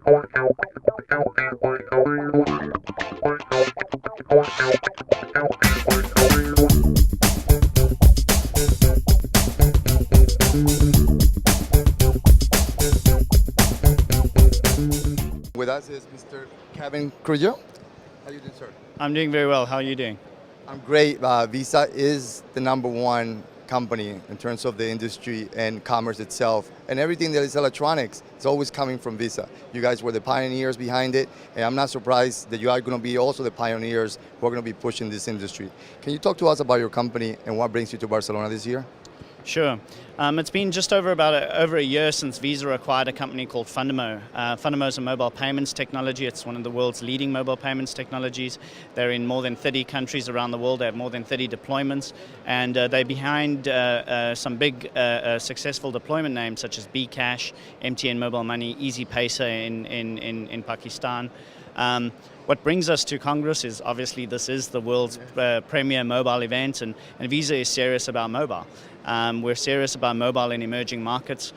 With us is Mr. Gavin Krugel. How are you doing, sir? I'm doing very well. How are you doing? I'm great. Visa is the #1 company in terms of the industry and commerce itself. And everything that is electronics is always coming from Visa. You guys were the pioneers behind it, and I'm not surprised that you are going to be also the pioneers who are going to be pushing this industry. Can you talk to us about your company and what brings you to Barcelona this year? Sure. It's been just over a year since Visa acquired a company called Fundamo. Fundamo is a mobile payments technology. It's one of the world's leading mobile payments technologies. They're in more than 30 countries around the world. They have more than 30 deployments, and they're behind some big successful deployment names such as bKash, MTN Mobile Money, Easy Paisa in Pakistan. What brings us to Congress is obviously this is the world's premier mobile event, and Visa is serious about mobile. We're serious about mobile in emerging markets.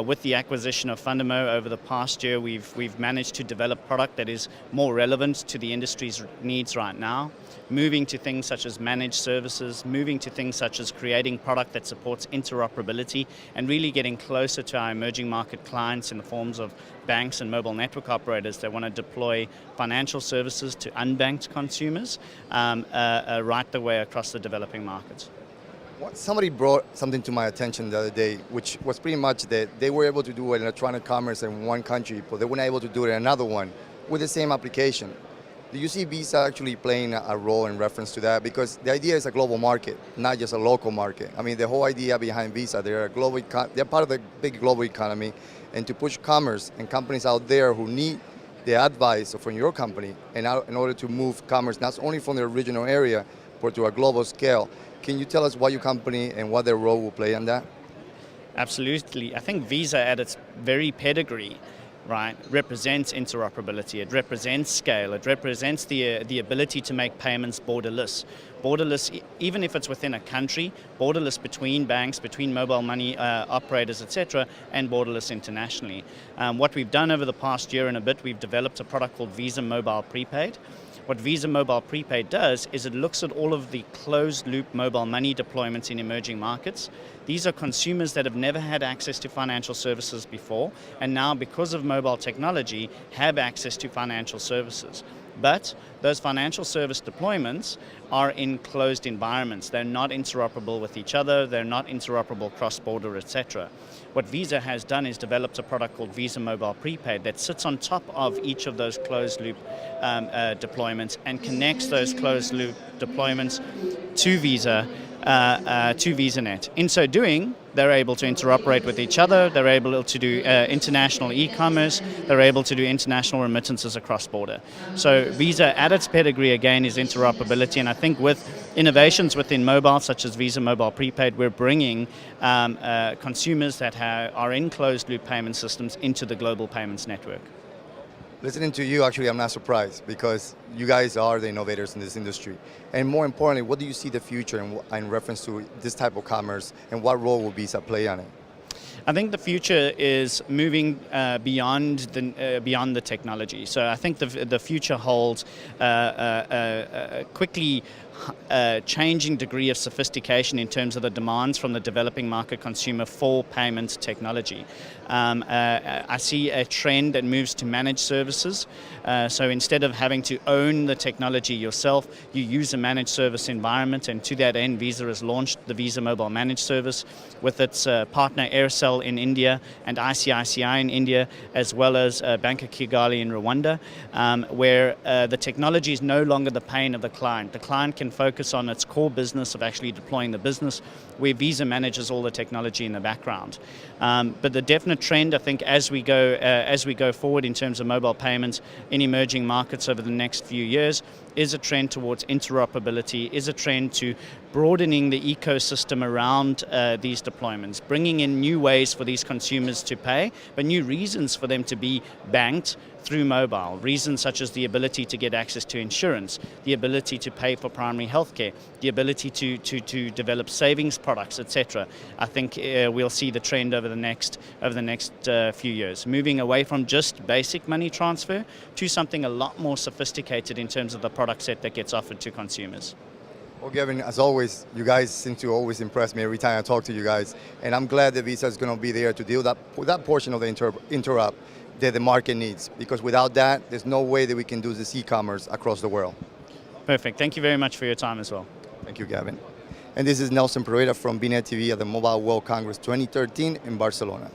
With the acquisition of Fundamo over the past year, we've managed to develop product that is more relevant to the industry's needs right now, moving to things such as managed services, moving to things such as creating product that supports interoperability, and really getting closer to our emerging market clients in the forms of banks and mobile network operators that want to deploy financial services to unbanked consumers right the way across the developing markets. Somebody brought something to my attention the other day, which was pretty much that they were able to do electronic commerce in one country, but they weren't able to do it in another one with the same application. Do you see Visa actually playing a role in reference to that? Because the idea is a global market, not just a local market. I mean, the whole idea behind Visa, they're part of the big global economy, and to push commerce and companies out there who need the advice from your company in order to move commerce not only from the regional area, but to a global scale. Can you tell us what your company and what their role will play in that? Absolutely. I think Visa at its very pedigree, right, represents interoperability. It represents scale. It represents the ability to make payments borderless. Borderless, even if it's within a country, borderless between banks, between mobile money operators, etc., and borderless internationally. What we've done over the past year and a bit, we've developed a product called Visa Mobile Prepaid. What Visa Mobile Prepaid does is it looks at all of the closed-loop mobile money deployments in emerging markets. These are consumers that have never had access to financial services before, and now, because of mobile technology, have access to financial services. But those financial service deployments are in closed environments. They're not interoperable with each other. They're not interoperable cross-border, etc. What Visa has done is developed a product called Visa Mobile Prepaid that sits on top of each of those closed-loop deployments and connects those closed-loop deployments to Visa, to VisaNet. In so doing, they're able to interoperate with each other. They're able to do international e-commerce. They're able to do international remittances across border. So Visa, at its pedigree, again, is interoperability. And I think with innovations within mobile, such as Visa Mobile Prepaid, we're bringing consumers that are in closed-loop payment systems into the global payments network. Listening to you, actually, I'm not surprised because you guys are the innovators in this industry. And more importantly, what do you see the future in reference to this type of commerce, and what role will Visa play on it? I think the future is moving beyond the technology. So I think the future holds quickly changing degree of sophistication in terms of the demands from the developing market consumer for payments technology. I see a trend that moves to managed services. So instead of having to own the technology yourself, you use a managed service environment, and to that end, Visa has launched the Visa Mobile Managed Service with its partner Aircel in India and ICICI in India, as well as Bank of Kigali in Rwanda, where the technology is no longer the pain of the client. The client can focus on its core business of actually deploying the business, where Visa manages all the technology in the background. But the definite trend, I think, as we go forward in terms of mobile payments in emerging markets over the next few years, is a trend towards interoperability, is a trend to broadening the ecosystem around these deployments, bringing in new ways for these consumers to pay, but new reasons for them to be banked through mobile. Reasons such as the ability to get access to insurance, the ability to pay for primary healthcare, the ability to develop savings products, etc. I think we'll see the trend over the next few years, moving away from just basic money transfer to something a lot more sophisticated in terms of the product set that gets offered to consumers. Well, Gavin, as always, you guys seem to always impress me every time I talk to you guys, and I'm glad that Visa is going to be there to deal with that portion of the interrupt that the market needs, because without that, there's no way that we can do this e-commerce across the world. Perfect. Thank you very much for your time as well. Thank you, Gavin. And this is Nelson Pereira from bnetTV at the Mobile World Congress 2013 in Barcelona.